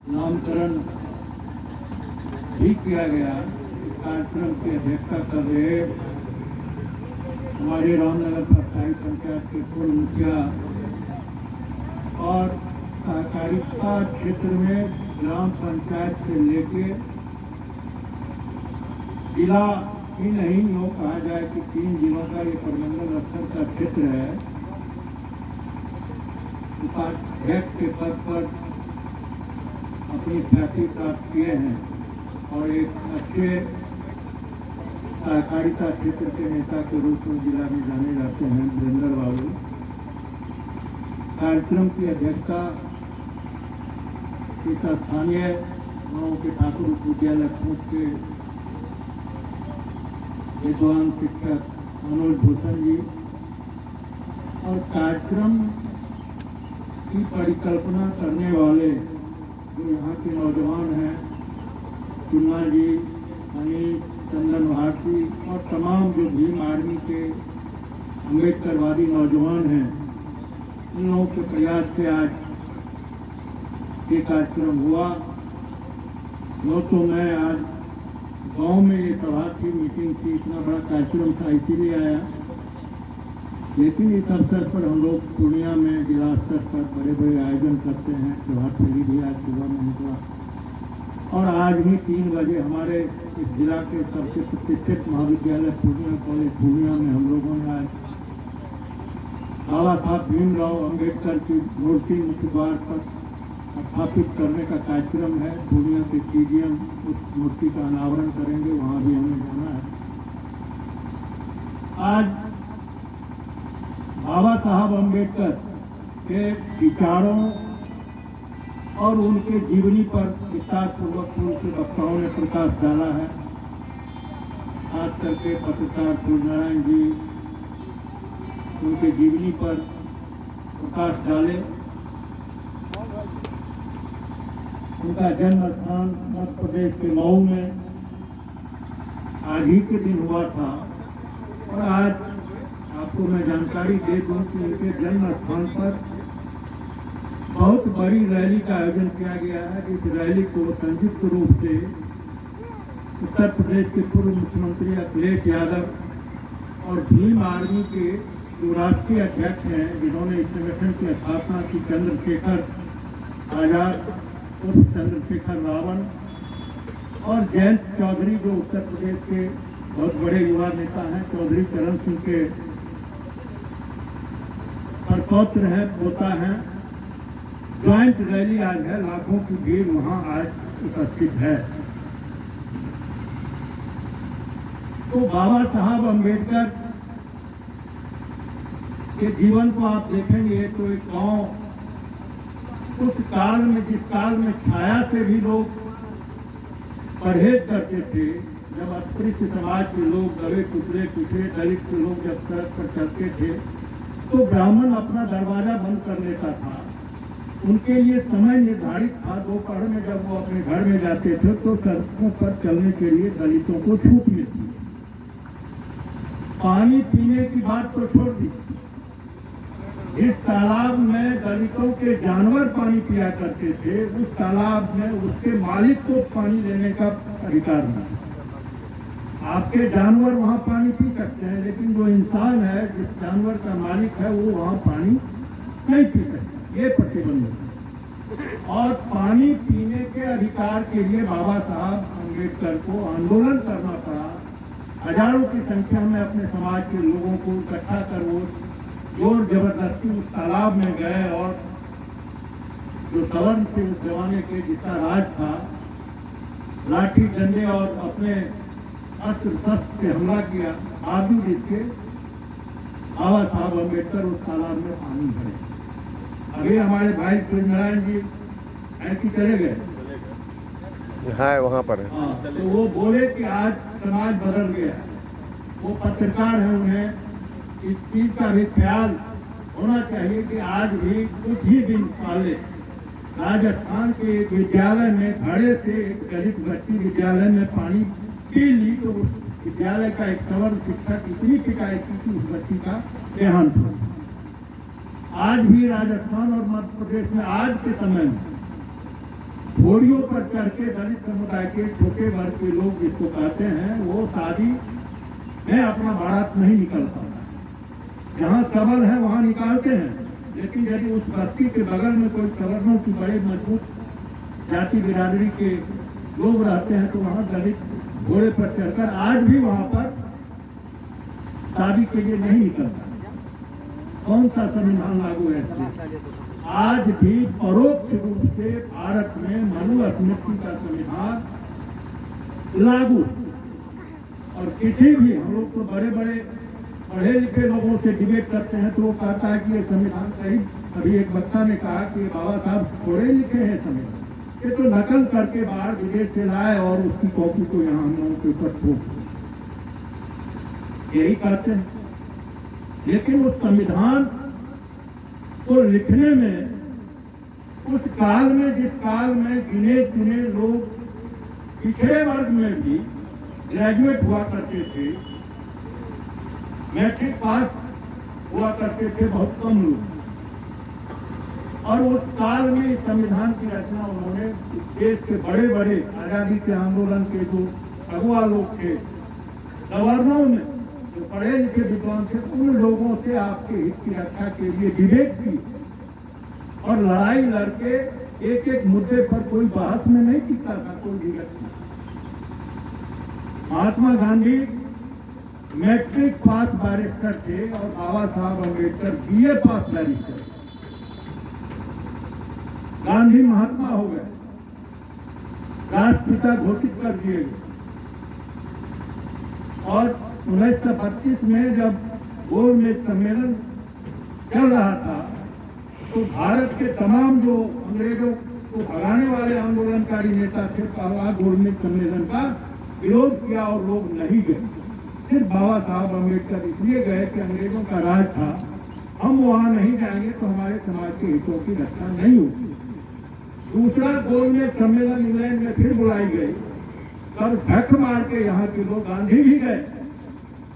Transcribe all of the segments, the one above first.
नामकरण भी किया गया। इस कार्यक्रम की अध्यक्षता कर रहे हमारे रामनगर सरकारी पंचायत के पूर्व मुखिया और सहकारिता क्षेत्र में ग्राम पंचायत से लेके जिला ही नहीं यूँ कहा जाए कि 3 जिलों का ये प्रबंधन स्तर का क्षेत्र है। उपाध्यक्ष के पद पर अपनी ख्याति प्राप्त किए हैं और एक अच्छे सहकारिता क्षेत्र के नेता के रूप में जिला में जाने जाते हैं वीरेंद्र बाबू। कार्यक्रम की अध्यक्षता इस स्थानीय गाँव के ठाकुर उच्च विद्यालय खूब के विद्वान शिक्षक मनोज भूषण जी और कार्यक्रम की परिकल्पना करने वाले जो यहाँ के नौजवान हैं, चुन्ना जी, अनिल, चंदन भारती और तमाम जो भीम आर्मी के अम्बेडकरवादी नौजवान हैं, इन लोगों के प्रयास से आज ये कार्यक्रम हुआ। नो तो मैं आज गांव में ये सभा थी, मीटिंग थी, इतना बड़ा कार्यक्रम था इसीलिए आया, लेकिन इस अवसर पर हम लोग पूर्णिया में जिला स्तर पर बड़े बड़े आयोजन करते हैं। प्रभात फेरी भी आज सुबह में निकला और आज भी 3 बजे हमारे इस जिला के सबसे प्रतिष्ठित महाविद्यालय पूर्णिया कॉलेज पूर्णिया में हम लोगों ने आज बाबा साहब भीमराव अम्बेडकर की मूर्ति मुख्य द्वार पर स्थापित करने का कार्यक्रम है। पूर्णिया के स्टेडियम उस मूर्ति का अनावरण करेंगे, वहाँ भी हमें जाना है। आज बाबा साहब अम्बेडकर के विचारों और उनके जीवनी पर विस्तार पूर्वक उनके वक्ताओं ने प्रकाश डाला है। खास करके पत्रकार सूर्यनारायण जी उनके जीवनी पर प्रकाश डाले। उनका जन्म स्थान मध्य प्रदेश के मऊ में आज ही के दिन हुआ था और आज आपको मैं जानकारी दे दूं कि उनके जन्म स्थान पर बहुत बड़ी रैली का आयोजन किया गया है। इस रैली को संयुक्त रूप से उत्तर प्रदेश के पूर्व मुख्यमंत्री अखिलेश यादव और भीम आर्मी के जो राष्ट्रीय अध्यक्ष हैं, जिन्होंने इस संगठन की स्थापना की, चंद्रशेखर आजाद उर्फ चंद्रशेखर रावण और जयंत चौधरी जो उत्तर प्रदेश के बहुत बड़े युवा नेता हैं, चौधरी चरण सिंह के परपौत्र हैं, पोता हैं। ज्वाइंट रैली आज है, लाखों की भीड़ वहां आज उपस्थित है। तो बाबा साहब अम्बेडकर के जीवन को आप देखेंगे तो एक गांव उस काल में, जिस काल में छाया से भी लोग परहेज करते थे, जब अस्पृश्य समाज के लोग दबे टुकड़े पिछड़े दलित के लोग जब सड़क पर चलते थे तो ब्राह्मण अपना दरवाजा बंद कर लेता था। उनके लिए समय निर्धारित था। दोपहर में जब वो अपने घर में जाते थे तो सड़कों पर चलने के लिए दलितों को छूट मिलती। पानी पीने की बात तो छोड़ दी, इस तालाब में दलितों के जानवर पानी पिया करते थे, उस तालाब में उसके मालिक को पानी लेने का अधिकार नहीं। आपके जानवर वहां पानी पी सकते हैं, लेकिन जो इंसान है, जिस जानवर का मालिक है, वो वहां पानी नहीं पी सकते। ये प्रतिबंध है। और पानी पीने के अधिकार के लिए बाबा साहब अम्बेडकर को आंदोलन करना पड़ा। हजारों की संख्या में अपने समाज के लोगों को इकट्ठा कर वो जोर जबरदस्ती उस तालाब में गए और जो सवर्ण थे उस जमाने के, जिसका राज था, लाठी डंडे और अपने अस्त्र शस्त्र से हमला किया। बावजूद इसके बाबा साहब अम्बेडकर उस तालाब में पानी भरे। अभी हमारे भाई सूर्यनारायण जी ऐसी चले गए, हाँ वहाँ पर है। हाँ, तो वो बोले कि आज समाज बदल गया। वो पत्रकार हैं, उन्हें इस चीज का भी ख्याल होना चाहिए कि आज भी कुछ ही दिन पहले राजस्थान के एक विद्यालय में घड़े से एक दलित बच्ची विद्यालय में पानी पी ली तो उस विद्यालय का एक सवर्ण शिक्षक इतनी शिकायत की कि उस बच्ची का देहांत हो। आज भी राजस्थान और मध्य प्रदेश में आज के समय में घोड़ियों पर चढ़ के दलित समुदाय के छोटे वर्ग के लोग जिसको कहते हैं, वो शादी में अपना बारात नहीं निकल पाता। जहाँ सबल है वहाँ निकालते हैं, लेकिन यदि उस बस्ती के बगल में कोई सवर्णों की बड़े मजबूत जाति बिरादरी के लोग रहते हैं तो वहाँ दलित घोड़े पर चढ़कर आज भी वहाँ पर शादी के लिए नहीं निकलता। कौन सा संविधान लागू है? आज भी परोक्ष रूप से भारत में मनु स्मृति का संविधान लागू। और किसी भी, हम लोग तो बड़े बड़े पढ़े लिखे लोगों से डिबेट करते हैं तो वो कहता है कि ये संविधान सही। अभी एक वक्ता ने कहा कि बाबा साहब पढ़े लिखे हैं संविधान, ये तो नकल करके बाहर विदेश से लाए और उसकी कॉपी को यहाँ हम लोगों के ऊपर थोप, यही कहते हैं। लेकिन उस संविधान को लिखने में, उस काल में, जिस काल में गिने चुने लोग पिछड़े वर्ग में भी ग्रेजुएट हुआ करते थे, मैट्रिक पास हुआ करते थे बहुत कम लोग, और उस काल में इस संविधान की रचना उन्होंने देश के बड़े बड़े आजादी के आंदोलन के जो अगुआ लोग थे, गवर्नरों में जो पढ़े लिखे विद्वान थे, उन लोगों से आपके हित की रक्षा के लिए डिबेट की और लड़ाई लड़के एक एक मुद्दे पर कोई बहस में नहीं टिकता था कोई भी व्यक्ति। Mahatma Gandhi matric pass barrister थे और बाबा साहब अम्बेडकर बीए पास बैरिस्टर। गांधी महात्मा हो गए, राष्ट्रपिता घोषित कर दिए गए। और 1932 में जब गोलमेज सम्मेलन चल रहा था तो भारत के तमाम जो अंग्रेजों को भगाने वाले आंदोलनकारी नेता थे, पहला गोलमेज सम्मेलन का विरोध किया और लोग नहीं गए। सिर्फ बाबा साहब अम्बेडकर इसलिए गए कि अंग्रेजों का राज था, हम वहां नहीं जाएंगे तो हमारे समाज के हितों की रक्षा नहीं होगी। दूसरा गोलमेज सम्मेलन इंग्लैंड में फिर बुलाई गई, तब झक मार के यहाँ के लोग, गांधी भी गए,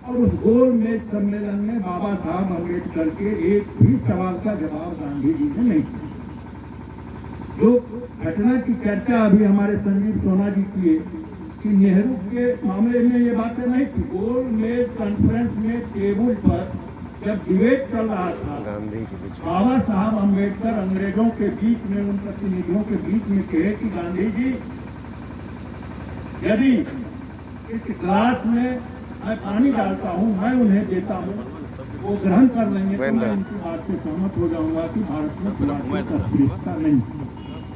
और उस गोलमेज सम्मेलन में बाबा साहब अम्बेडकर के एक भी सवाल का जवाब गांधी जी ने नहीं दिया। जो घटना की चर्चा अभी हमारे संजीव सोना जी किए कि नेहरू के मामले में ये बातें नहीं थी। गोलमेज कॉन्फ्रेंस में टेबल पर जब डिबेट चल रहा था, बाबा साहब अम्बेडकर अंग्रेजों के बीच में, उन प्रतिनिधियों के बीच में कहे कि गांधी जी, यदि इस ग्लास में मैं पानी डालता हूँ, मैं उन्हें देता हूँ, वो ग्रहण कर लेंगे तो मैं उनकी बात से सहमत हो जाऊंगा कि भारत में खिलाफत अस्पृश्यता नहीं।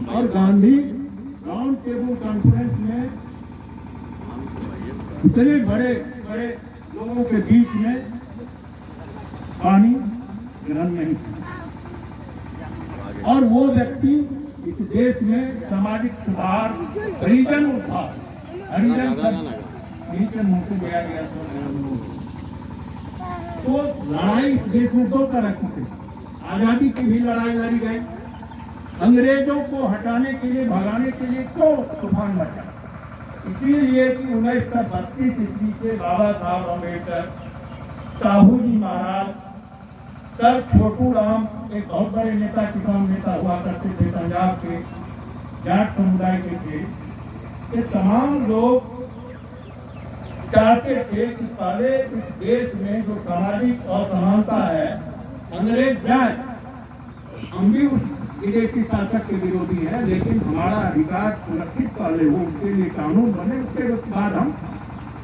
और गांधी राउंड टेबल कॉन्फ्रेंस में इतने बड़े बड़े लोगों के बीच में पानी ग्रहण नहीं किया। और वो व्यक्ति इस देश में सामाजिक सुधार, हरिजन उद्धार, हरिजन मुंह से गया गया तो लड़ाई इस देश में दो तरह की थी। आजादी की भी लड़ाई लड़ी गई, अंग्रेजों को हटाने के लिए, भगाने के लिए क्यों तूफान मचा? इसीलिए कि 1932 ईस्वी से बाबा साहब अम्बेडकर, साहू जी महाराज, सर छोटू राम, एक बहुत बड़े नेता, किसान नेता हुआ करते थे, पंजाब के जाट समुदाय के थे, ये तमाम लोग चाहते थे कि पहले इस देश में जो सामाजिक असमानता है, अंग्रेज जाए। हम भी उस विदेशी शासक के विरोधी हैं, लेकिन हमारा अधिकार सुरक्षित पहले हो, उसके लिए कानून बने, उसके बाद हम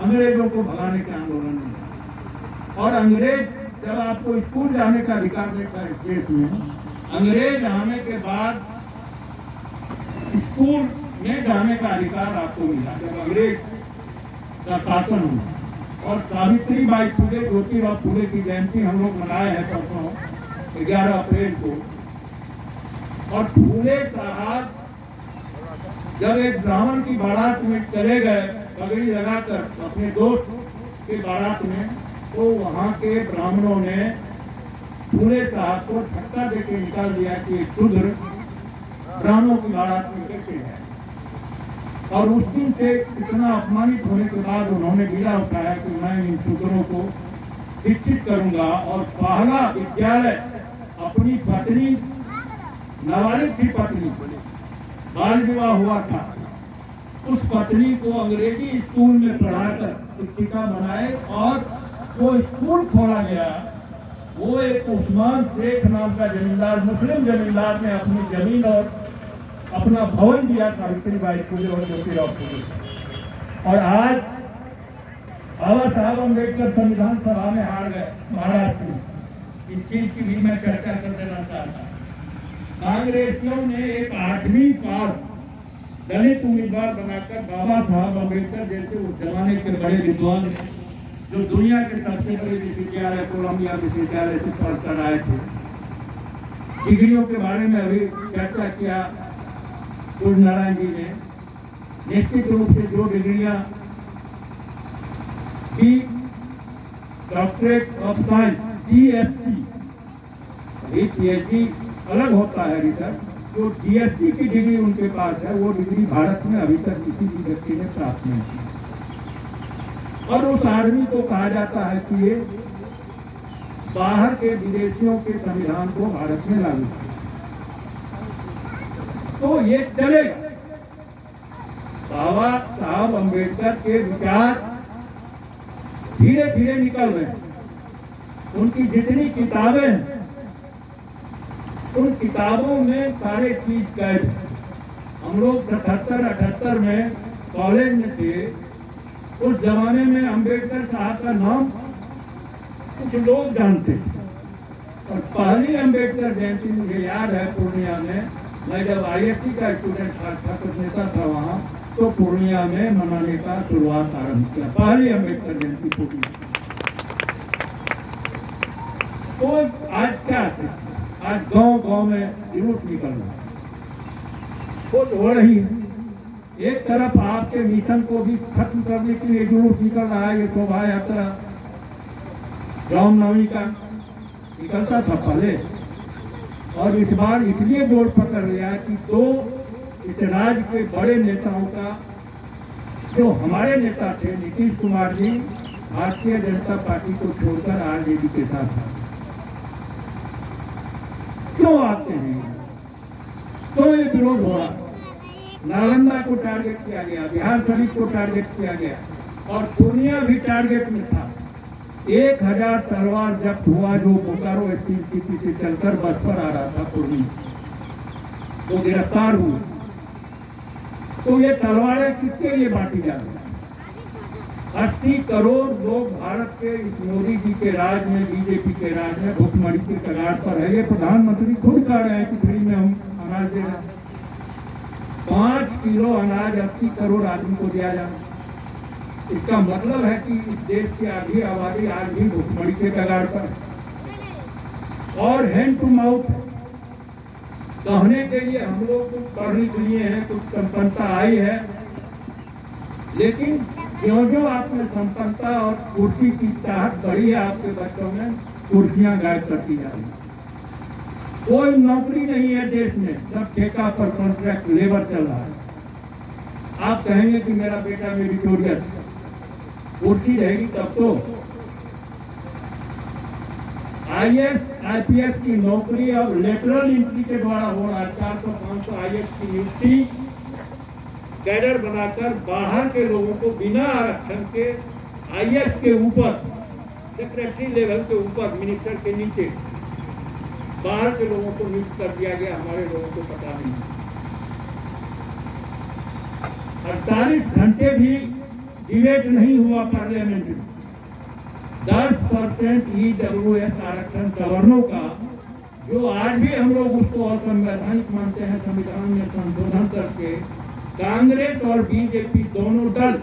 अंग्रेजों को भगाने के आंदोलन में। और अंग्रेज, जब आपको स्कूल जाने का अधिकार देता है इस देश में, अंग्रेज आने के बाद स्कूल में जाने का अधिकार आपको मिला जब अंग्रेज का शासन हुआ। और सावित्री बाई फुले, ज्योतिराव फुले की जयंती हम लोग मनाए हैं परसों 11 अप्रैल को। और फूले साहब जब एक ब्राह्मण की बारात में चले गए पगड़ी लगाकर अपने दोस्त के बारात में, तो वहाँ के ब्राह्मणों ने फूले साहब को धक्का देके निकाल दिया कि शूद्र ब्राह्मणों की बारात में कैसे है। और उस दिन से इतना अपमानित होने के बाद उन्होंने बीड़ा उठाया कि मैं इन शूद्रों को शिक्षित करूंगा। और पहला विद्यालय अपनी पत्नी, नाबालिग थी पत्नी, बाल विवाह हुआ था, उस पत्नी को अंग्रेजी स्कूल में पढ़ाकर शिक्षिका बनाए और वो स्कूल खोला गया। वो एक उस्मान शेख नाम का जमींदार, मुस्लिम जमींदार ने अपनी जमीन और अपना भवन दिया सावित्रीबाई फुले और ज्योतिराव फुले। और आज बाबा साहब अम्बेडकर संविधान सभा में हार गए महाराष्ट्र में। इस चीज की भी मैं चर्चा कर देना चाहता हूँ। कांग्रेसियों ने एक 8वीं पास दलित उम्मीदवार बनाकर बाबा साहब अम्बेडकर जैसे उस जमाने के बड़े विद्वान जो दुनिया के सबसे बड़े विश्वविद्यालय कोलंबिया विश्वविद्यालय से पढ़कर आए थे, डिग्रियों के बारे में अभी चर्चा किया सूर्य नारायण जी ने। निश्चित रूप से जो डिग्रियां भी doctorate of science DSc, PhD अलग होता है रिसर्च, जो DSc की डिग्री उनके पास है वो डिग्री भारत में अभी तक किसी भी व्यक्ति ने प्राप्त नहीं की। और उस आदमी को कहा जाता है कि ये बाहर के विदेशियों के संविधान को भारत में लागू किया, तो ये चलेगा। बाबा साहब अम्बेडकर के विचार धीरे धीरे निकल रहे हैं। उनकी जितनी किताबें हैं उन किताबों में सारे चीज कैद है। हम लोग 77-78 में कॉलेज में थे, उस जमाने में अम्बेडकर साहब का नाम कुछ लोग जानते थे। और पहली अम्बेडकर जयंती मुझे याद है पूर्णिया में, मैं जब ISC का स्टूडेंट था, छात्र नेता था वहाँ, तो पूर्णिया में मनाने का शुरुआत आरंभ किया, पहली अम्बेडकर जयंती पूर्णिया। तो आज क्या है, आज गांव गांव में जुलूस निकल रहा है, कुछ हो रही है। एक तरफ आपके मिशन को भी खत्म करने के लिए जुलूस निकल रहा है। ये शोभा यात्रा रामनवमी का निकलता था पहले, और इस बार इसलिए जोर पकड़ लिया कि दो इस राज्य के बड़े नेताओं का, जो हमारे नेता थे नीतीश कुमार जी, भारतीय जनता पार्टी को छोड़कर RJD के साथ क्यों आते हैं, क्यों ये विरोध हो रहा। नालंदा को टारगेट किया गया, बिहार शरीफ को टारगेट किया गया, और पूर्णिया भी टारगेट में था। 1000 तलवार जब्त हुआ जो बोकारो स्टील सिटी से चलकर बस पर आ रहा था पूर्णिया, तो गिरफ्तार हुए। तो ये तलवारें किसके लिए बांटी जा रही है? 80 करोड़ लोग भारत के इस मोदी जी के राज में, BJP के राज में भुखमरी के कगार पर है। ये प्रधानमंत्री खुद कह रहे हैं कि फ्री में हम अनाज दे रहे हैं। 5 किलो अनाज 80 करोड़ आदमी को दिया जाए, इसका मतलब है कि इस देश की आधी आबादी आज भी भुखमरी के कगार पर है। और हैंड टू माउथ कहने के लिए हम लोग कुछ पढ़ने के लिए हैं, कुछ संपन्नता आई है, लेकिन जो जो आपने संपन्नता और कुर्सी की चाहत बढ़ी है आपके बच्चों में, कुर्सियां गायब करती जा रही। कोई नौकरी नहीं है देश में, सब ठेका पर कॉन्ट्रैक्ट लेबर चल रहा है। आप कहेंगे कि मेरा बेटा मेरिटोरियस, कुर्सी रहेगी तब तो। IAS IPS की नौकरी अब लेटरल एंट्री के द्वारा हो रहा है। 400-500 IAS की नियुक्ति कैडर बनाकर बाहर के लोगों को बिना आरक्षण के IAS के ऊपर, सेक्रेटरी लेवल के ऊपर, मिनिस्टर के नीचे बाहर के लोगों को नियुक्त कर दिया गया। हमारे लोगों को पता नहीं। 48 घंटे भी डिबेट नहीं हुआ पार्लियामेंट में। 10% EWS आरक्षण सवर्णों का, जो आज भी हम लोग उसको असंवैधानिक मानते हैं, संविधान में संशोधन करके कांग्रेस और BJP दोनों दल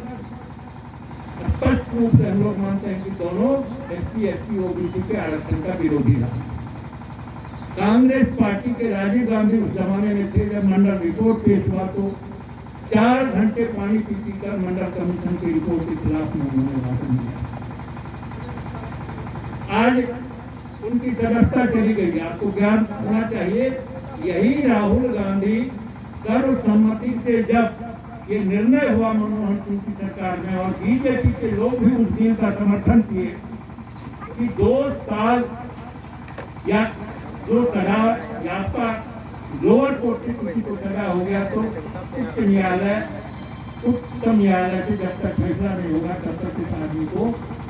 स्पष्ट रूप से हम लोग मानते हैं कि दोनों SC ST OBC के आरक्षण का विरोधी था। कांग्रेस पार्टी के राजीव गांधी उस जमाने में थे, जब मंडल रिपोर्ट पेश हुआ तो 4 घंटे पानी पी कर मंडल कमीशन की रिपोर्ट के खिलाफ में उन्होंने भाषण दिया। आज उनकी सदस्यता चली गई। आपको ज्ञान होना चाहिए, यही राहुल गांधी सर्वसम्मति से जब ये निर्णय हुआ मनमोहन सिंह की सरकार में, और BJP के लोग भी उस दिन का समर्थन किए कि 2 साल या जो सजा याफ्ता लोअर कोर्ट से किसी को सजा हो गया तो उच्च न्यायालय उच्चतम न्यायालय से जब तक फैसला नहीं होगा तब तक इस आदमी को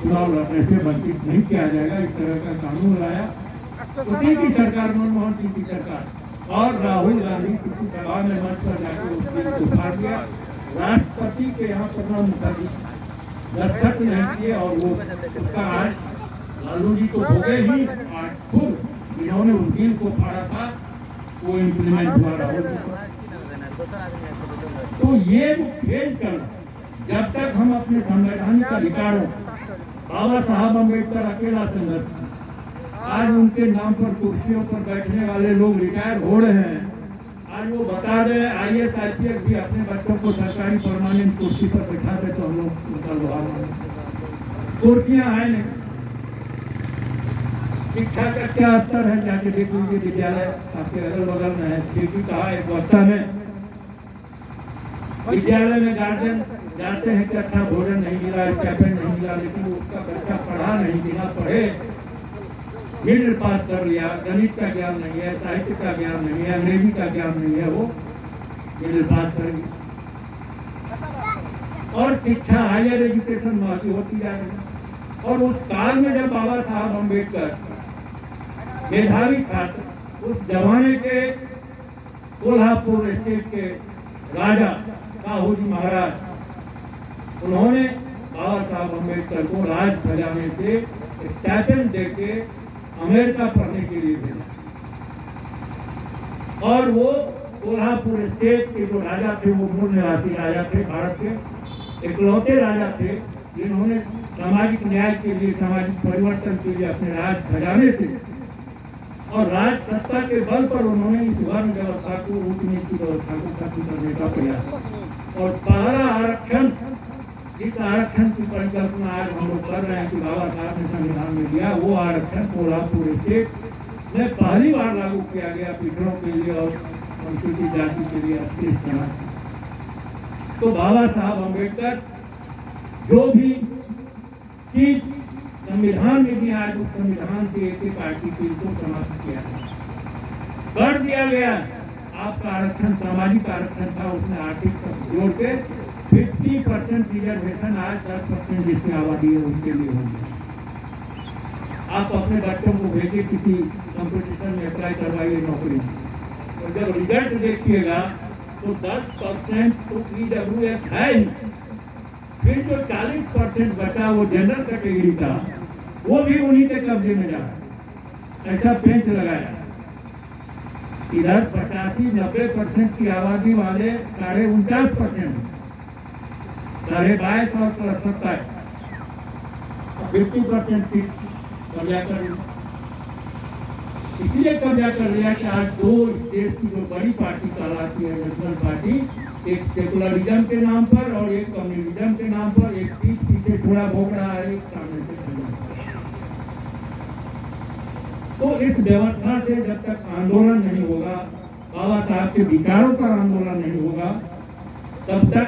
चुनाव लड़ने से वंचित नहीं किया जाएगा। इस तरह का कानून लाया उसी की सरकार, मनमोहन सिंह की सरकार। और राहुल गांधी किसी सभा में मंच पर जाकर उस बिल को उठा दिया। राष्ट्रपति के यहाँ प्रणब मुखर्जी दस्तखत नहीं किए और वो उसका आज लालू जी तो हो गए ही, आज खुद जिन्होंने उस बिल को फाड़ा था वो इम्प्लीमेंट हुआ राहुल जी। तो ये खेल चल जब तक हम अपने संवैधानिक अधिकारों, बाबा साहब अम्बेडकर अकेला संघर्ष, आज उनके नाम पर कुर्सियों पर बैठने वाले लोग रिटायर हो रहे हैं। आज वो बता दें IAS IPS भी अपने बच्चों को सरकारी परमानेंट कुर्सी पर बैठा दे तो हम लोग उनका लोहा माने। कुर्सियां हैं नहीं, शिक्षा का क्या स्तर है जाके देख लीजिए। विद्यालय आपके अगल बगल में है, देखी कहा एक अवस्था में विद्यालय में गार्जियन जानते हैं कि अच्छा भोजन नहीं मिला, स्टाइपेंड नहीं मिला, लेकिन उसका बच्चा पढ़ा नहीं, बिना पढ़े मिडिल पास कर लिया, गणित का ज्ञान नहीं है, साहित्य का ज्ञान नहीं है, अंग्रेजी का ज्ञान नहीं है, वो मिडिल पास कर गया। और शिक्षा हायर एजुकेशन महंगी होती जा रही है। और उस काल में जब बाबा साहब अम्बेडकर मेधावी छात्र, उस जमाने के कोल्हापुर स्टेट के राजा साहू जी महाराज, उन्होंने बाबा साहब अम्बेडकर को राज खजाने से स्टाइपेंड देके अमेरिका पढ़ने के लिए भेजा। और वो कोल्हापुर स्टेट के जो राजा थे वो मूल निवासी राजा थे, भारत के इकलौते राजा थे जिन्होंने सामाजिक न्याय के लिए, सामाजिक परिवर्तन के लिए अपने राज खजाने से और राज सत्ता के बल पर उन्होंने इस वर्ण व्यवस्था को, नीति व्यवस्था को खत्म करने का प्रयास। और पहला आरक्षण, जिस आरक्षण की परिकल्पना आज हम लोग कर रहे हैं कि बाबा साहब ने संविधान में दिया, वो आरक्षण कोल्हापुर स्टेट में पहली बार लागू किया गया पिछड़ों के लिए और अनुसूचित जाति के लिए 38 समाज। तो बाबा साहब अम्बेडकर जो भी चीज संविधान में भी आज उस संविधान के एक आर्टिकल को समाप्त किया कर दिया गया। आपका आरक्षण सामाजिक आरक्षण था, उसने आर्टिकल जोड़ के 50% रिजर्वेशन आज 10% जितनी आबादी है उसके लिए होगी। आप अपने बच्चों को भेजिए किसी कंपटीशन में अप्लाई करवाइए नौकरी, और जब रिजल्ट देखिएगा तो 10% तो EWS है ही। फिर जो 40% बचा वो जनरल कैटेगरी का, वो भी उन्हीं के कब्जे में जा रहा है। ऐसा पेंच लगाया। इधर 85-90% की आबादी वाले 49.5%, 22.5 और 27, 50% की कब्जा कर लिया। इसलिए कब्जा कर लिया कि आज दो देश की जो बड़ी पार्टी कहलाती है नेशनल पार्टी, एक सेकुलरिज्म के नाम पर और एक कम्युनिज्म के नाम पर, एक पीछे थोड़ा भोग रहा है, एक सामने से खड़ा है। तो इस व्यवस्था से जब तक आंदोलन नहीं होगा, बाबा साहब के विचारों पर आंदोलन नहीं होगा, तब तक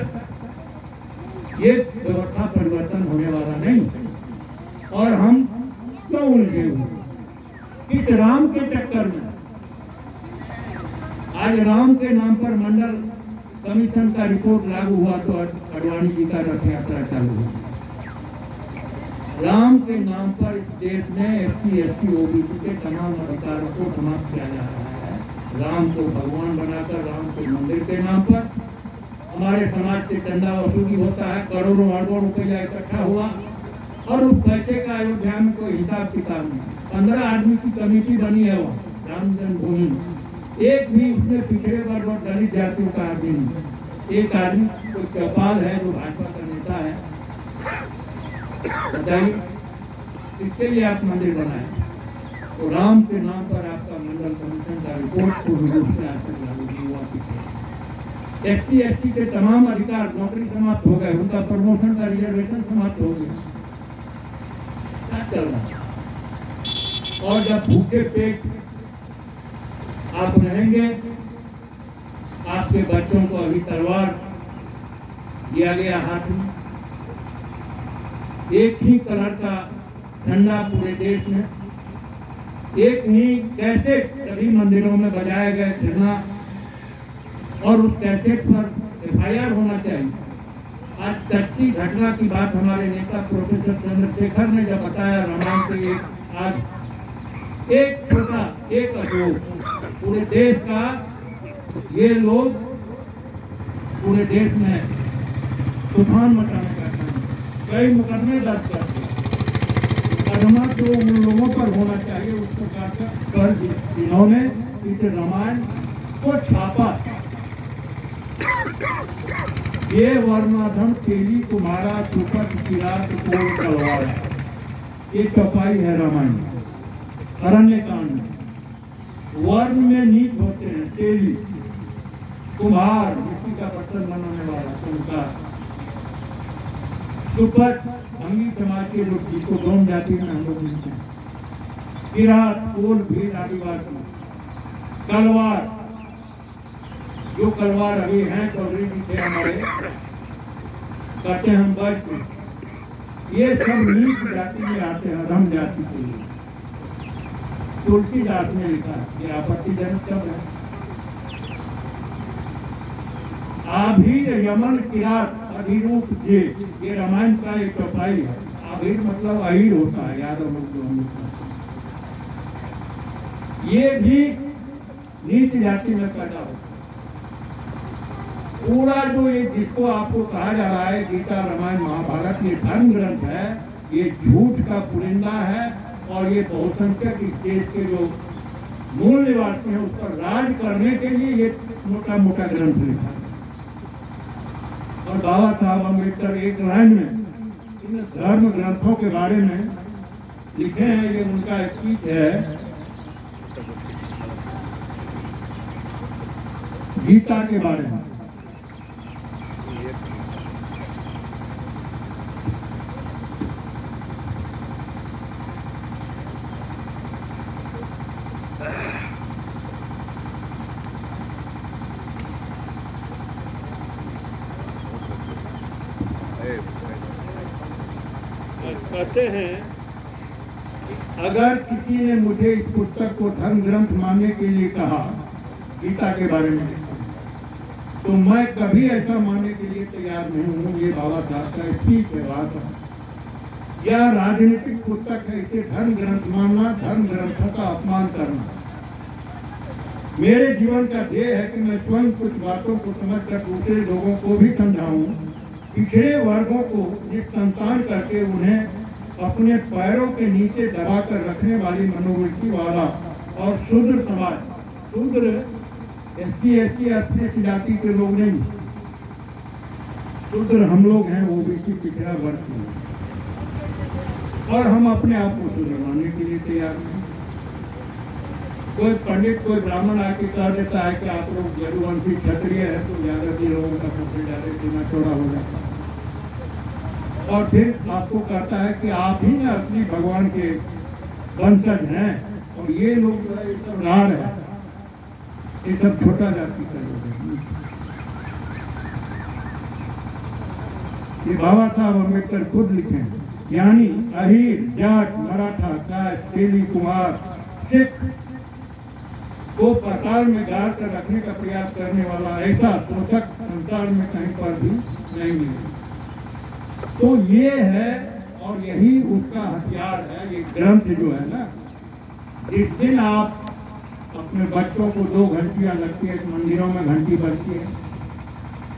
ये व्यवस्था परिवर्तन होने वाला नहीं। और हम क्यों उलझे हुए इस राम के चक्कर में? आज राम के नाम पर मंडल कमीशन का रिपोर्ट लागू हुआ तो अडवाणी जी का रथ यात्रा चालू हुआ। राम के नाम पर इस देश में SC, ST, OBC के तमाम अधिकारों को समाप्त किया जा रहा है। राम को भगवान बनाकर, राम के मंदिर के नाम पर हमारे समाज से चंदा वसूली होता है, करोड़ों अरबों रुपया इकट्ठा हुआ और उस पैसे का अयोध्या में कोई हिसाब किताब नहीं। 15 आदमी की कमेटी बनी है वहाँ राम जन्मभूमि में, एक भी उसमें पिछड़े वर्ग और दलित जातियों का आदमी नहीं। एक आदमी कोई चौपाल है जो भाजपा का नेता है, बताइए इसके लिए आप मंदिर बनाए? तो राम के नाम पर आपका मंडल कमीशन का रिपोर्ट पूर्ण रूप से आज तक लागू नहीं हुआ। SC, ST के तमाम अधिकार, नौकरी समाप्त हो गए, उनका प्रमोशन का रिजर्वेशन समाप्त हो गया। क्या चल रहा है? और जब भूखे पेट आप रहेंगे, आपके बच्चों को अभी तलवार दिया गया हाथ में, एक ही कलर का झंडा पूरे देश में, एक ही कैसेट सभी मंदिरों में बजाए गए फिरना और उस कैसेट पर FIR होना चाहिए। आज सच्ची घटना की बात हमारे नेता प्रोफेसर चंद्रशेखर ने जब बताया, रामायण के आज एक छोटा एक अशोक पूरे देश का, ये लोग पूरे देश में तूफान मचाने का काम, कई मुकदमे दर्ज करते हैं। कदमा जो उन लोगों पर होना चाहिए उस प्रकार का कर इन्होंने इस रामायण को छापा। ये वर्णाधम तेली तुम्हारा चुपट किरात कोल तलवार, ये चौपाई है रामायण अरण्य कांड में। वर्ण में नीच होते हैं तेली, कुम्हार मिट्टी का बर्तन बनाने वाला कुम्हार, चुपट भंगी समाज के लोग जिसको गौम जाति में हम लोग मिलते हैं, किरात कोल भीड़ आदिवासी, कलवार जो कलवार अभी हैं चौधरी जी थे हमारे, कहते हैं हम वर्ष, ये सब नीच जाति में आते हैं, अधम जाति के लिए। तुलसीदास ने लिखा, ये आपत्तिजनक शब्द है। आभीर यमन किरात अभिरूप जे, ये रामायण का एक चौपाई है। आभीर मतलब अहीर होता है, यादव लोग जो हम लोग, ये भी नीच जाति में पैदा होता है। पूरा जो ये जिसको आपको कहा जा रहा है गीता रामायण महाभारत, ये धर्म ग्रंथ है, ये झूठ का पुरिंदा है। और ये बहुसंख्यक इस देश के जो मूल निवासी हैं उस पर राज करने के लिए ये मोटा मोटा ग्रंथ लिखा है। और बाबा साहब अम्बेडकर एक लाइन में इन धर्म ग्रंथों के बारे में लिखे हैं, ये उनका स्पीच है गीता के बारे में। कहते हैं अगर किसी ने मुझे इस पुस्तक को धर्म ग्रंथ मानने के लिए कहा, गीता के बारे में, तो मैं कभी ऐसा मानने के लिए तैयार नहीं हूँ। ये बाबा साहब का स्पीच है। बात यह राजनीतिक पुस्तक है, इसे धर्म ग्रंथ मानना, धर्म ग्रंथों का अपमान करना। मेरे जीवन का ध्येय है कि मैं स्वयं कुछ बातों को समझकर दूसरे लोगों को भी समझाऊं। पिछड़े वर्गों को निस्संतान करके उन्हें अपने पैरों के नीचे दबाकर रखने वाली मनोवृत्ति वाला और शूद्र समाज, शूद्र SC ST जाति के लोग नहीं, शूद्र हम लोग हैं, वो भी पिछड़ा वर्ग हैं। और हम अपने आप को शूद्र मानने के लिए तैयार नहीं। कोई पंडित कोई ब्राह्मण आके कह देता है कि आप लोग यदुवंशी क्षत्रिय है, तो ज्यादा भी लोगों का सबसे ज्यादा सीमा चौड़ा हो जाता है। और फिर आपको कहता है कि आप ही ना असली भगवान के वंशज हैं, और ये लोग जो है ये सब रार है, ये सब छोटा जाति का लोग है। ये बाबा साहब अम्बेडकर खुद लिखे, यानी अहीर, जाट, मराठा, कायस्थ, तेली, कुमार, सिख को पाताल में गाड़ कर रखने का प्रयास करने वाला ऐसा शोषक संसार में कहीं पर भी नहीं मिले। तो ये है, और यही उसका हथियार है। ये ग्रंथ जो है ना, जिस दिन आप अपने बच्चों को 2 घंटियां लगती है, मंदिरों में घंटी बजती है,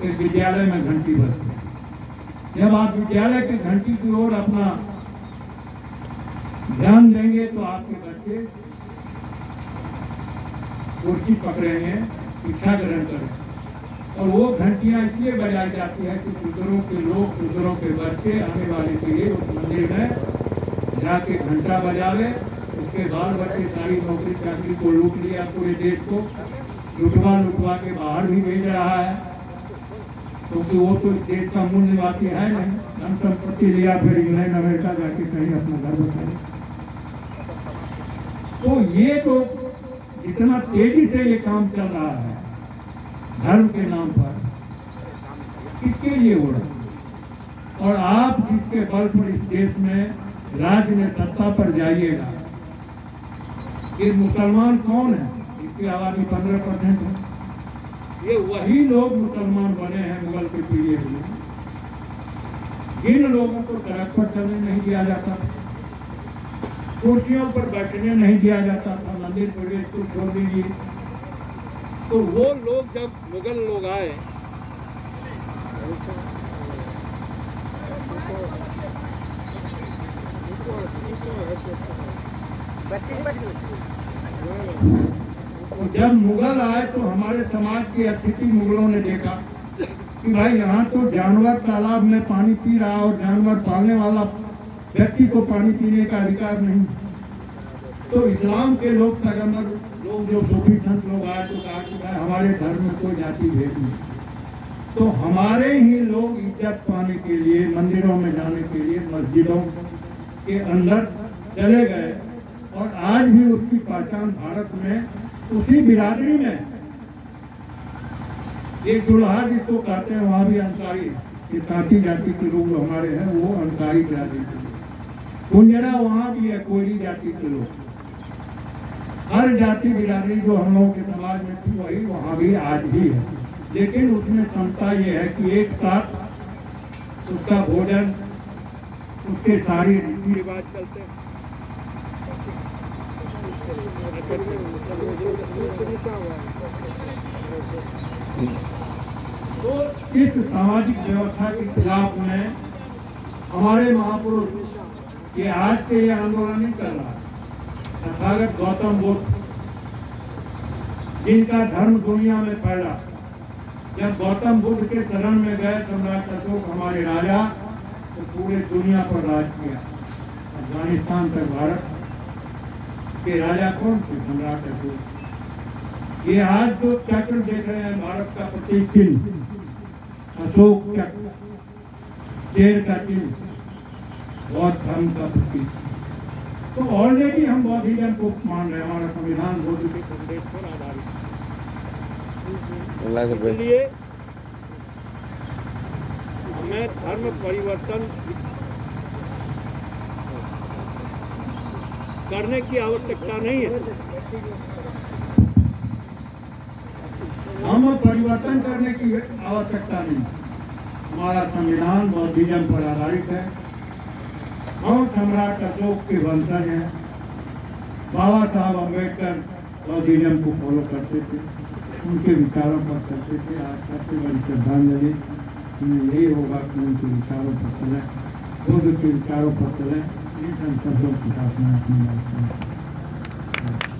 एक विद्यालय में घंटी बजती है। जब आप विद्यालय की घंटी की ओर अपना ध्यान देंगे तो आपके बच्चे कुर्सी पकड़ेंगे, शिक्षा ग्रहण करेंगे। और वो घंटियां इसलिए बजाई जाती है कि शूद्रों के लोग, शूद्रों के बच्चे आने वाले के लिए उस मंदिर में जाके घंटा बजावे। उसके बाल बच्चे सारी नौकरी चाकरी को लूट लिया, पूरे देश को लुटवा के बाहर भी भेज रहा है, क्योंकि वो तो इस देश का मूल निवासी है नहीं। धन संपत्ति लिया, फिर इंग्लैंड अमेरिका जाके कहीं अपना घर बसाए। तो ये तो इतना तेजी से ये काम चल रहा है धर्म के नाम पर, किसके लिए हो रहा है? और आप जिसके बल पर इस देश में राज्य में सत्ता पर जाइएगा, ये मुसलमान कौन है? इसकी आबादी 15% है। ये वही लोग मुसलमान बने हैं मुगल के पीरियड में, जिन लोगों को सड़क पर चलने नहीं दिया जाता था, कुर्सियों पर बैठने नहीं दिया जाता था, मंदिर प्रवेश को छोड़ दीजिए। तो वो लोग जब मुगल लोग आए तो जब मुगल आए तो हमारे समाज की स्थिति मुगलों ने देखा कि भाई यहाँ तो जानवर तालाब में पानी पी रहा और जानवर पालने वाला व्यक्ति को पानी पीने का अधिकार नहीं। तो इस्लाम के लोग पैगंबर लोग जो सूफी संत लोग आए तो कहा कि भाई हमारे धर्म में कोई जाति भेद नहीं। तो हमारे ही लोग इज्जत पाने के लिए मंदिरों में जाने के लिए मस्जिदों के अंदर चले गए और आज भी उसकी पहचान भारत में उसी बिरादरी में एक दुल्हा जिसको कहते हैं वहाँ भी अंसारी ये काटी जाति के लोग हमारे हैं, वो अंसारी बिरादरी के लोग। कुंजरा वहाँ भी है कोयली जाति के लोग। हर जाति बिरादरी जो हम लोगों के समाज में थी वही वहाँ भी आज भी है, लेकिन उसमें क्षमता ये है कि एक साथ उसका भोजन उसके सारी रीति रिवाज चलते हैं। तो इस सामाजिक व्यवस्था के खिलाफ में हमारे महापुरुष ये आज से ये आंदोलन नहीं कर रहा। तथागत गौतम बुद्ध जिनका धर्म दुनिया में फैला, जब गौतम बुद्ध के शरण में गए सम्राट अशोक हमारे राजा, तो पूरे दुनिया पर राज किया। अफगानिस्तान तक भारत के राजा कौन थे? सम्राट अशोक। ये आज जो चक्र देख रहे हैं भारत का प्रतीक चिन्ह अशोक चक्र, शेर का चिन्ह, बौद्ध धर्म का प्रतीक। तो ऑलरेडी हम बौद्धिज्म को मान रहे हैं, हमारा संविधान बौद्ध के संदेश पर आधारित है। इसलिए हमें धर्म परिवर्तन करने की आवश्यकता नहीं है। हम परिवर्तन करने की आवश्यकता नहीं। हमारा संविधान बौद्धिज्म पर आधारित है। हम सम्राट अशोक के वंशज हैं। बाबा साहब अम्बेडकर बौद्धिज्म को फॉलो करते थे, उनके विचारों पर चलते थे। आज सबसे बड़ी श्रद्धांजलि यही होगा कि उनके विचारों पर चलें, बुद्ध के विचारों पर चलें। इन सब शब्दों के साथ में अपनी बात करें।